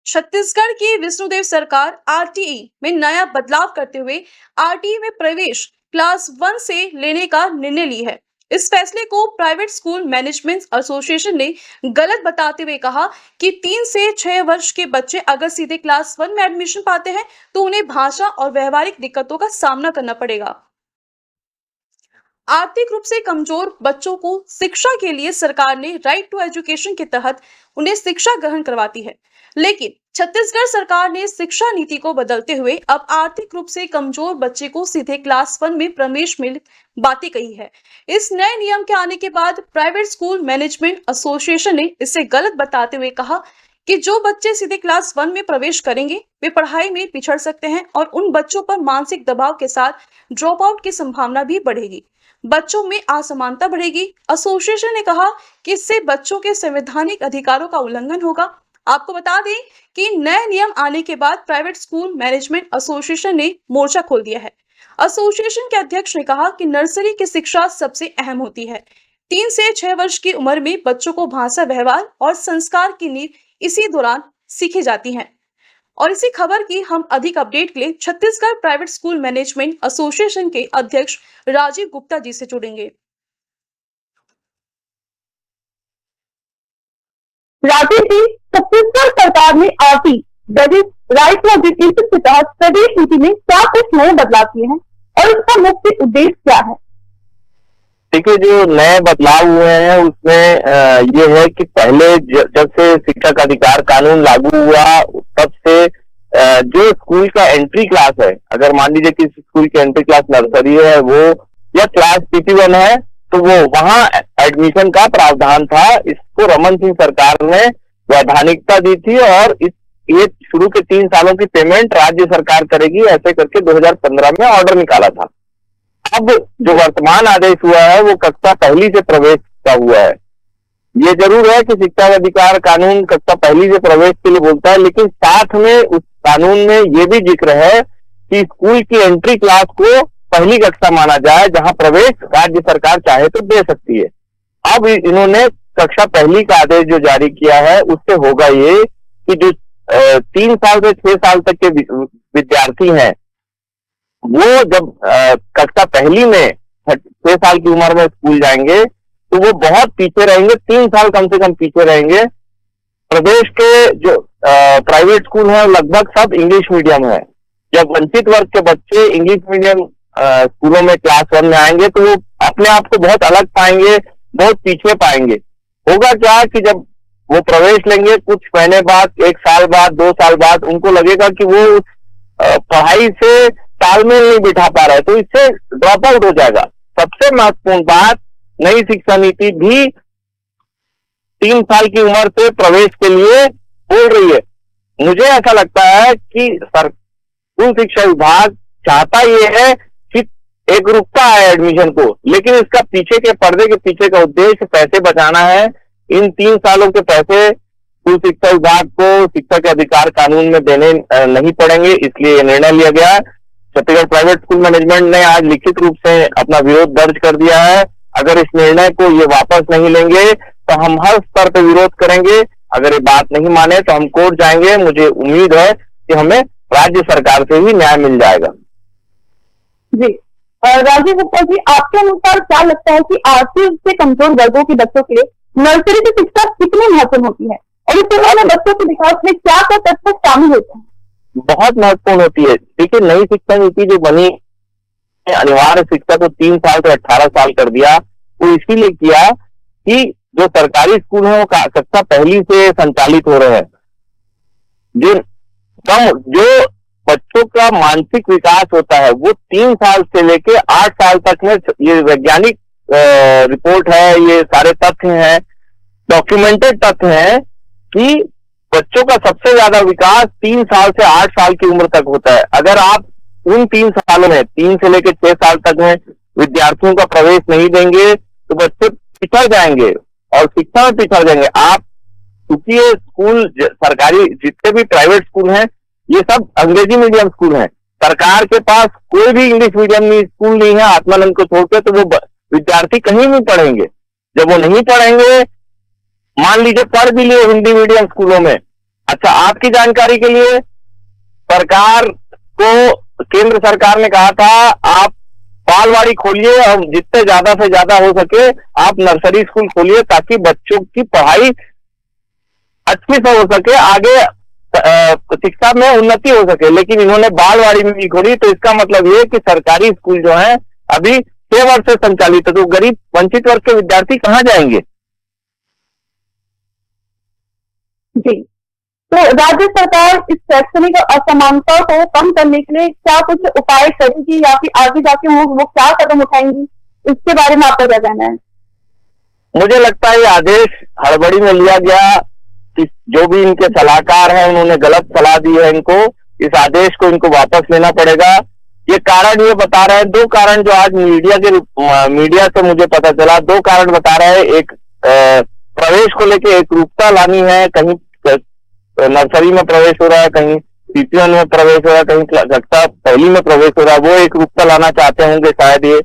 छत्तीसगढ़ की विष्णुदेव सरकार आरटीई में नया बदलाव करते हुए आरटीई में प्रवेश क्लास 1 से लेने का निर्णय ली है। इस फैसले को प्राइवेट स्कूल मैनेजमेंट एसोसिएशन ने गलत बताते हुए कहा कि 3 से 6 वर्ष के बच्चे अगर सीधे क्लास 1 में एडमिशन पाते हैं तो उन्हें भाषा और व्यवहारिक दिक्कतों का सामना करना पड़ेगा। आर्थिक रूप से कमजोर बच्चों को शिक्षा के लिए सरकार ने राइट टू एजुकेशन के तहत उन्हें शिक्षा ग्रहण करवाती है, लेकिन छत्तीसगढ़ सरकार ने शिक्षा नीति को बदलते हुए अब आर्थिक रूप से कमजोर बच्चे को सीधे क्लास 1 में प्रवेश में बातें कही है। इस नए नियम के आने के बाद प्राइवेट स्कूल मैनेजमेंट एसोसिएशन ने इसे गलत बताते हुए कहा कि जो बच्चे सीधे क्लास 1 में प्रवेश करेंगे वे पढ़ाई में पिछड़ सकते हैं और उन बच्चों पर मानसिक दबाव के साथ ड्रॉप आउट की संभावना भी बढ़ेगी। बच्चों में असमानता बढ़ेगी। एसोसिएशन ने कहा कि इससे बच्चों के संवैधानिक अधिकारों का उल्लंघन होगा। आपको बता दें कि नए नियम आने के बाद प्राइवेट स्कूल मैनेजमेंट एसोसिएशन ने मोर्चा खोल दिया है। एसोसिएशन के अध्यक्ष ने कहा कि नर्सरी की शिक्षा सबसे अहम होती है। 3 से 6 वर्ष की उम्र में बच्चों को भाषा, व्यवहार और संस्कार की नींव इसी दौरान सीखी जाती है। और इसी खबर की हम अधिक अपडेट के लिए Chhattisgarh private school management association के अध्यक्ष राजीव गुप्ता जी से जुड़ेंगे। राजीव जी, छत्तीसगढ़ सरकार ने RT that is right to education के तहत प्रदेश नीति में क्या कुछ नए बदलाव किए हैं और इसका मुख्य उद्देश्य क्या है? देखिए, जो नए बदलाव हुए हैं उसमें ये है कि पहले जब से शिक्षक अधिकार कानून लागू हुआ तब से जो स्कूल का एंट्री क्लास है, अगर मान लीजिए कि स्कूल की एंट्री क्लास नर्सरी है वो या क्लास PP1 है तो वो वहां एडमिशन का प्रावधान था। इसको रमन सिंह सरकार ने वैधानिकता दी थी और ये शुरू के 3 सालों की पेमेंट राज्य सरकार करेगी, ऐसे करके 2015 में ऑर्डर निकाला था। अब जो वर्तमान आदेश हुआ है वो कक्षा पहली से प्रवेश का हुआ है। ये जरूर है कि शिक्षा अधिकार कानून कक्षा पहली से प्रवेश के लिए बोलता है, लेकिन साथ में उस कानून में ये भी जिक्र है कि स्कूल की एंट्री क्लास को पहली कक्षा माना जाए, जहां प्रवेश राज्य सरकार चाहे तो दे सकती है। अब इन्होंने कक्षा पहली का आदेश जो जारी किया है उससे होगा ये कि जो 3 साल से 6 साल तक के विद्यार्थी हैं वो जब कक्षा पहली में 6 साल की उम्र में स्कूल जाएंगे तो वो बहुत पीछे रहेंगे, 3 साल कम से कम पीछे रहेंगे। प्रदेश के जो प्राइवेट स्कूल हैं लगभग सब इंग्लिश मीडियम है। जब वंचित वर्ग के बच्चे इंग्लिश मीडियम स्कूलों में क्लास 1 में आएंगे तो वो अपने आप को बहुत अलग पाएंगे, बहुत पीछे पाएंगे। होगा क्या कि जब वो प्रवेश लेंगे कुछ महीने बाद, 1 साल बाद, 2 साल बाद उनको लगेगा कि वो पढ़ाई से तालमेल नहीं बिठा पा रहा है, तो इससे ड्रॉप आउट हो जाएगा। सबसे महत्वपूर्ण बात, नई शिक्षा नीति भी 3 साल की उम्र से प्रवेश के लिए बोल रही है। मुझे ऐसा लगता है कि स्कूल शिक्षा विभाग चाहता ये है कि एक रुकता है एडमिशन को, लेकिन इसका पीछे के पर्दे के पीछे का उद्देश्य पैसे बचाना है। इन 3 सालों के पैसे स्कूल शिक्षा विभाग को शिक्षा के अधिकार कानून में देने नहीं पड़ेंगे, इसलिए ये निर्णय लिया गया। छत्तीसगढ़ प्राइवेट स्कूल मैनेजमेंट ने आज लिखित रूप से अपना विरोध दर्ज कर दिया है। अगर इस निर्णय को ये वापस नहीं लेंगे तो हम हर स्तर पर विरोध करेंगे। अगर ये बात नहीं माने तो हम कोर्ट जाएंगे। मुझे उम्मीद है कि हमें राज्य सरकार से ही न्याय मिल जाएगा। जी, राजीव गुप्ता जी, आपके अनुसार क्या लगता है कि आर्थिक रूप से कमजोर वर्गों के बच्चों के लिए नर्सरी की शिक्षा कितनी महत्वपूर्ण होती है और इस तरह में बच्चों के विकास में क्या क्या तत्व शामिल होते हैं? बहुत महत्वपूर्ण होती है। देखिए, नई शिक्षा नीति जो बनी, अनिवार्य शिक्षा को 3 साल से 18 साल कर दिया। वो इसीलिए किया कि जो सरकारी स्कूल है वो कक्षा पहली से संचालित हो रहे हैं। जो बच्चों का मानसिक विकास होता है वो 3 साल से लेके 8 साल तक में, ये वैज्ञानिक रिपोर्ट है, ये सारे तथ्य हैं, डॉक्यूमेंटेड तथ्य हैं कि बच्चों का सबसे ज्यादा विकास 3 साल से 8 साल की उम्र तक होता है। अगर आप उन 3 सालों में 3 से लेकर 6 साल तक में विद्यार्थियों का प्रवेश नहीं देंगे तो बच्चे पिछड़ जाएंगे और शिक्षा में पिछड़ जाएंगे। आप क्योंकि ये स्कूल सरकारी, जितने भी प्राइवेट स्कूल हैं ये सब अंग्रेजी मीडियम स्कूल हैं। सरकार के पास कोई भी इंग्लिश मीडियम स्कूल नहीं है, आत्मानंद को छोड़कर, तो वो विद्यार्थी कहीं नहीं पढ़ेंगे। जब वो नहीं पढ़ेंगे, मान लीजिए पढ़ भी लिए हिंदी मीडियम स्कूलों में, अच्छा, आपकी जानकारी के लिए सरकार को, केंद्र सरकार ने कहा था आप बालवाड़ी खोलिए और जितने ज्यादा से ज्यादा हो सके आप नर्सरी स्कूल खोलिए ताकि बच्चों की पढ़ाई अच्छी से हो सके, आगे शिक्षा में उन्नति हो सके। लेकिन इन्होंने बालवाड़ी में भी खोली, तो इसका मतलब ये कि सरकारी स्कूल जो है अभी 6 वर्ष से संचालित है, तो गरीब वंचित वर्ग के विद्यार्थी कहाँ जाएंगे? जी, तो राज्य सरकार इस शैक्षणिक असमानता को कम करने के लिए क्या कुछ उपाय करेगी या फिर आगे जाके वो क्या कदम उठाएंगी, इसके बारे में आपका क्या कहना है? मुझे लगता है ये आदेश हड़बड़ी में लिया गया, जो भी इनके सलाहकार हैं उन्होंने गलत सलाह दी है इनको, इस आदेश को इनको वापस लेना पड़ेगा। ये कारण ये बता रहे हैं, 2 कारण जो आज मीडिया से मुझे पता चला, 2 कारण बता रहे हैं। एक प्रवेश को लेके एक रूपता लानी है, कहीं नर्सरी में प्रवेश हो रहा है, कहीं CP1 में प्रवेश हो रहा है, कहीं कक्षा पहली में प्रवेश हो रहा है, वो एक रूपता लाना चाहते होंगे शायद ये।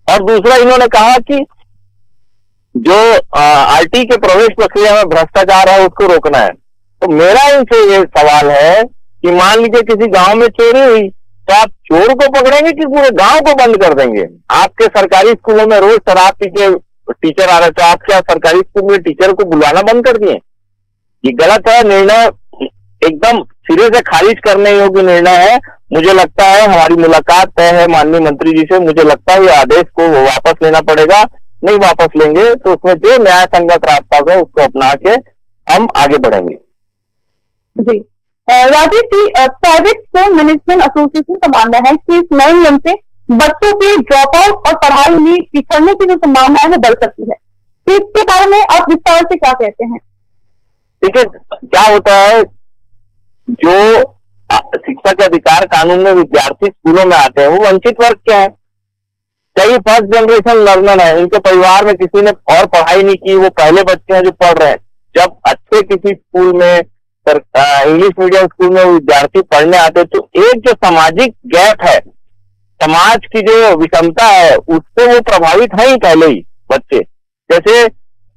और दूसरा इन्होंने कहा कि जो RT के प्रवेश प्रक्रिया में भ्रष्टाचार है उसको रोकना है। तो मेरा इनसे ये सवाल है कि मान लीजिए किसी गांव में चोरी हुई, तो आप चोर को पकड़ेंगे कि पूरे गांव को बंद कर देंगे? आपके सरकारी स्कूलों में रोज शराब पी के टीचर आ रहे, तो आप क्या सरकारी स्कूल में टीचर को बुलाना बंद कर दिए? ये गलत है, निर्णय एकदम सिरे से खारिज करने योग्य निर्णय है। मुझे लगता है हमारी मुलाकात तय है माननीय मंत्री जी से, मुझे लगता है ये आदेश को वापस लेना पड़ेगा। नहीं वापस लेंगे तो उसमें जो न्याय संगत रास्ता है उसको अपना के हम आगे बढ़ेंगे। जी, राजीव जी, प्राइवेट स्कूल मैनेजमेंट एसोसिएशन का मानना है कि इस नए नियम से बच्चों के ड्रॉप आउट और पढ़ाई में पिछड़ने की जो संभावना है वो बढ़ सकती है, तो इसके बारे में आप विस्तार से क्या कहते हैं? देखिए, क्या होता है, जो शिक्षा के अधिकार कानून में विद्यार्थी स्कूलों में आते हैं वो वंचित वर्ग के हैं, कई फर्स्ट जनरेशन लर्नर है, इनके परिवार में किसी ने और पढ़ाई नहीं की, वो पहले बच्चे हैं जो पढ़ रहे हैं। जब अच्छे किसी स्कूल में इंग्लिश मीडियम स्कूल में विद्यार्थी पढ़ने आते तो एक जो सामाजिक गैप है, समाज की जो विषमता है, उससे वो प्रभावित है ही पहले ही बच्चे। जैसे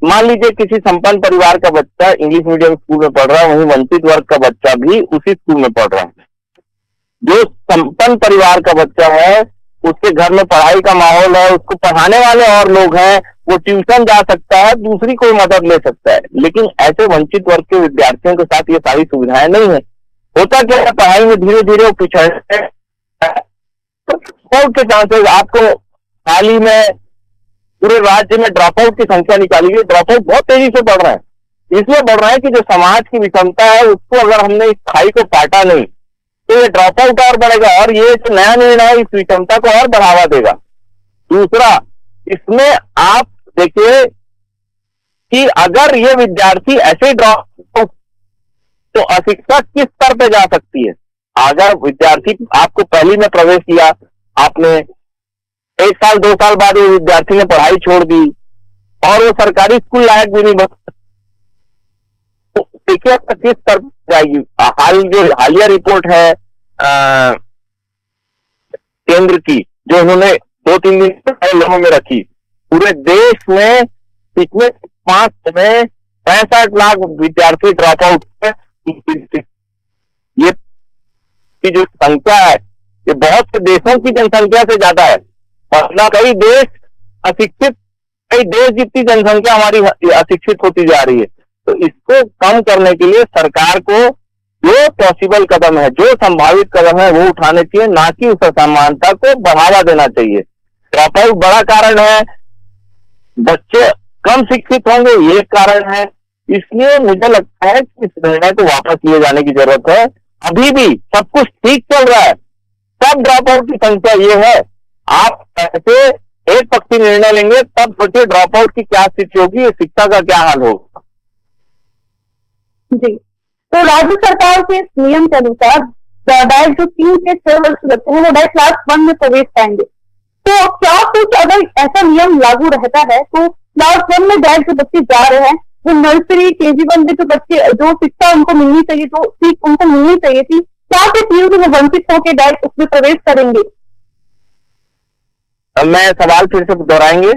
मान लीजिए किसी संपन्न परिवार का बच्चा इंग्लिश मीडियम स्कूल में पढ़ रहा है, वहीं वंचित वर्ग का बच्चा भी उसी स्कूल में पढ़ रहा है। जो संपन्न परिवार का बच्चा है उसके घर में पढ़ाई का माहौल है, उसको पढ़ाने वाले और लोग हैं, वो ट्यूशन जा सकता है, दूसरी कोई मदद ले सकता है। लेकिन ऐसे वंचित वर्ग के विद्यार्थियों के साथ ये सारी सुविधाएं नहीं है। होता क्या है, पढ़ाई में धीरे धीरे वो पिछड़ते के चांसेस आपको हाल ही में पूरे राज्य में ड्रॉप आउट की संख्या निकाली गई, ड्रॉप आउट बहुत तेजी से बढ़ रहा है। इसलिए बढ़ रहा है कि जो समाज की विषमता है उसको अगर हमने इस खाई को पाटा नहीं तो ये ड्रॉप आउट और बढ़ेगा, और ये जो नया निर्णय है इस विषमता को और बढ़ावा देगा। दूसरा, इसमें आप देखिए कि अगर ये विद्यार्थी ऐसे ड्रॉप तो अशिक्षा किस स्तर पे जा सकती है। अगर विद्यार्थी आपको पहली में प्रवेश किया, आपने 1 साल 2 साल बाद ये विद्यार्थी ने पढ़ाई छोड़ दी और वो सरकारी स्कूल लायक भी नहीं बन, तो देखिए किस स्तर पर जाएगी। हालिया रिपोर्ट है केंद्र की, जो उन्होंने 2-3 दिन लोगों में रखी, पूरे देश में पिछले 5 में 65 लाख विद्यार्थी ड्रॉप आउट, ये की जो संख्या है ये बहुत से देशों की जनसंख्या से ज्यादा है। मतलब कई देश अशिक्षित, कई देश जितनी जनसंख्या हमारी अशिक्षित होती जा रही है। तो इसको कम करने के लिए सरकार को जो पॉसिबल कदम है, जो संभावित कदम है वो उठाने चाहिए, ना कि उस असमानता को बढ़ावा देना चाहिए। ड्रॉप आउट बड़ा कारण है, बच्चे कम शिक्षित होंगे ये कारण है। इसलिए मुझे लगता है कि इस निर्णय को वापस लिए जाने की जरूरत है। अभी भी सब कुछ ठीक चल रहा है, तब ड्रॉप आउट की संख्या ये है। आप ऐसे एक पक्षी निर्णय लेंगे तब सोचिए ड्रॉप आउट की क्या स्थिति होगी, शिक्षा का क्या हाल होगा। जी, तो राज्य सरकार के नियम के अनुसार डायरेक्ट जो 3 से 6 वर्ष के बच्चे हैं वो डायरेक्ट क्लास 1 में प्रवेश पाएंगे। तो क्या कुछ अगर ऐसा नियम लागू रहता है तो क्लास 1 में डायरेक्ट जो बच्चे जा रहे हैं वो नर्सरी KG1 में जो बच्चे जो शिक्षा उनको मिलनी चाहिए, जो सीख उनको मिलनी चाहिए थी, क्या के चीजों से वो वंचित होकर डायरेक्ट उसमें प्रवेश करेंगे? मैं सवाल फिर से दोहराएंगे।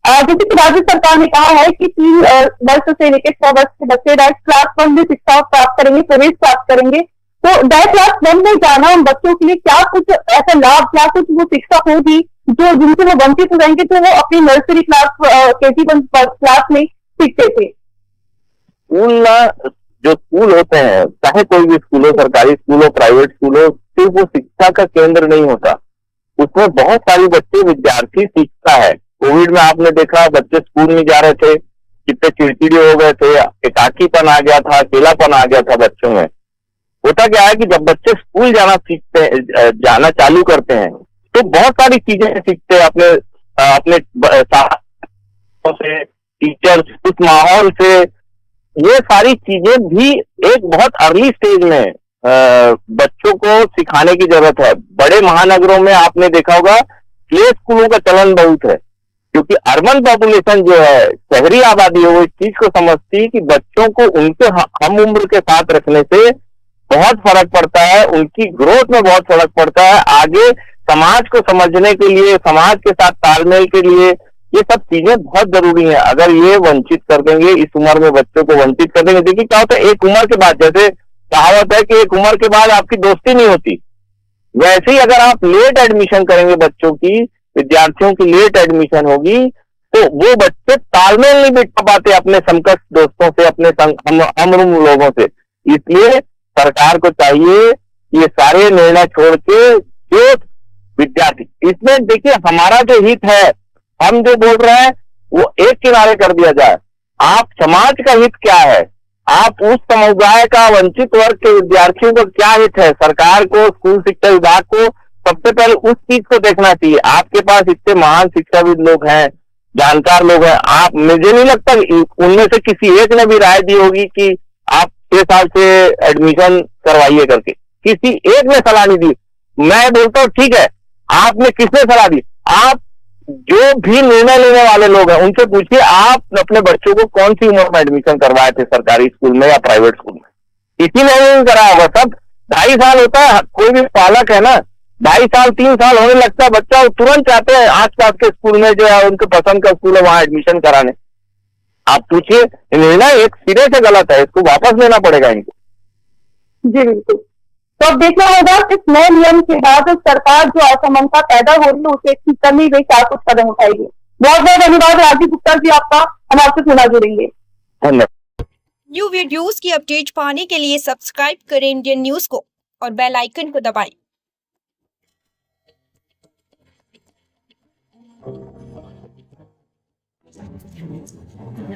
जैसे कि राज्य सरकार ने कहा है कि 3 वर्ष से लेकर 6 वर्ष के बच्चे डायरेक्ट क्लास 1 में शिक्षा प्राप्त करेंगे, प्रवेश प्राप्त करेंगे। तो डायरेक्ट क्लास 1 में जाना उन बच्चों के लिए क्या कुछ ऐसा लाभ, क्या कुछ वो शिक्षा होगी जो जिनसे वो वंचित हो जाएंगे, तो वो अपनी नर्सरी क्लास KG1 क्लास में सीखते थे। स्कूल ना, जो स्कूल होते हैं, चाहे कोई भी स्कूल हो, सरकारी स्कूल हो, प्राइवेट स्कूल हो, सिर्फ वो शिक्षा का केंद्र नहीं होता, उसमें बहुत सारे बच्चे विद्यार्थी सीखता है। कोविड में आपने देखा बच्चे स्कूल नहीं जा रहे थे, कितने चिड़चिड़े हो गए थे, एकाकीपन आ गया था, अकेलापन आ गया था बच्चों में। होता क्या है कि जब बच्चे स्कूल जाना चालू करते हैं तो बहुत सारी चीजें सीखते हैं अपने साथियों से, टीचर्स, उस माहौल से। ये सारी चीजें भी एक बहुत अर्ली स्टेज में बच्चों को सिखाने की जरूरत है। बड़े महानगरों में आपने देखा होगा प्ले स्कूलों का चलन बहुत है, क्योंकि अर्बन पॉपुलेशन जो है, शहरी आबादी है, वो इस चीज को समझती है कि बच्चों को उनके हम उम्र के साथ रखने से बहुत फर्क पड़ता है, उनकी ग्रोथ में बहुत फर्क पड़ता है। आगे समाज को समझने के लिए, समाज के साथ तालमेल के लिए ये सब चीजें बहुत जरूरी है। अगर ये वंचित कर देंगे, इस उम्र में बच्चों को वंचित कर देंगे, देखिए क्या होता है, एक उम्र के बाद, जैसे कहावत है कि एक उम्र के बाद आपकी दोस्ती नहीं होती, वैसे ही अगर आप लेट एडमिशन करेंगे बच्चों की, विद्यार्थियों की लेट एडमिशन होगी, तो वो बच्चे तालमेल नहीं बिठा पाते अपने समकक्ष दोस्तों से, अपने हम लोगों से। इसलिए सरकार को चाहिए ये सारे निर्णय छोड़ के जो विद्यार्थी, इसमें देखिए हमारा जो हित है, हम जो बोल रहे हैं वो एक किनारे कर दिया जाए। आप समाज का हित क्या है, आप उस समुदाय का, वंचित वर्ग के विद्यार्थियों को क्या हित है, सरकार को, स्कूल शिक्षा विभाग को सबसे पहले उस चीज को देखना चाहिए। आपके पास इतने महान शिक्षाविद लोग हैं, जानकार लोग हैं, आप, मुझे नहीं लगता उनमें से किसी एक ने भी राय दी होगी कि आप 6 साल से एडमिशन करवाइए करके, किसी एक ने सलाह नहीं दी। मैं बोलता हूँ ठीक है, आपने किसने सलाह दी? आप जो भी निर्णय लेने वाले लोग हैं उनसे पूछिए, आप अपने बच्चों को कौन सी उम्र में एडमिशन करवाए थे, सरकारी स्कूल में या प्राइवेट स्कूल में? किसी ने नहीं कराया होगा। सब 2.5 साल होता है, कोई भी पालक है ना, 2.5 साल 3 साल होने लगता है बच्चा, वो तुरंत चाहते हैं आसपास के स्कूल में, जो है उनके पसंद का स्कूल है, वहां एडमिशन कराने। आप पूछिए, निर्णय एक सिरे से गलत है, इसको वापस लेना पड़ेगा इनको। जी बिल्कुल। तो अब देखना होगा इस नए नियम के बाद सरकार जो असमानता पैदा हो रही है उसे ठीक करने के लिए क्या कुछ कदम उठाएगी। बहुत बहुत धन्यवाद राजीव गुप्ता जी आपका, हम आपसे पुनः जुड़ेंगे। धन्यवाद। न्यू वीडियोस की अपडेट पाने के लिए सब्सक्राइब करें इंडियन न्यूज को और बेल आइकन को दबाएं।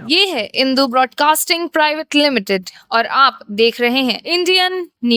ये है इंदू ब्रॉडकास्टिंग प्राइवेट लिमिटेड और आप देख रहे हैं इंडियन न्यूज।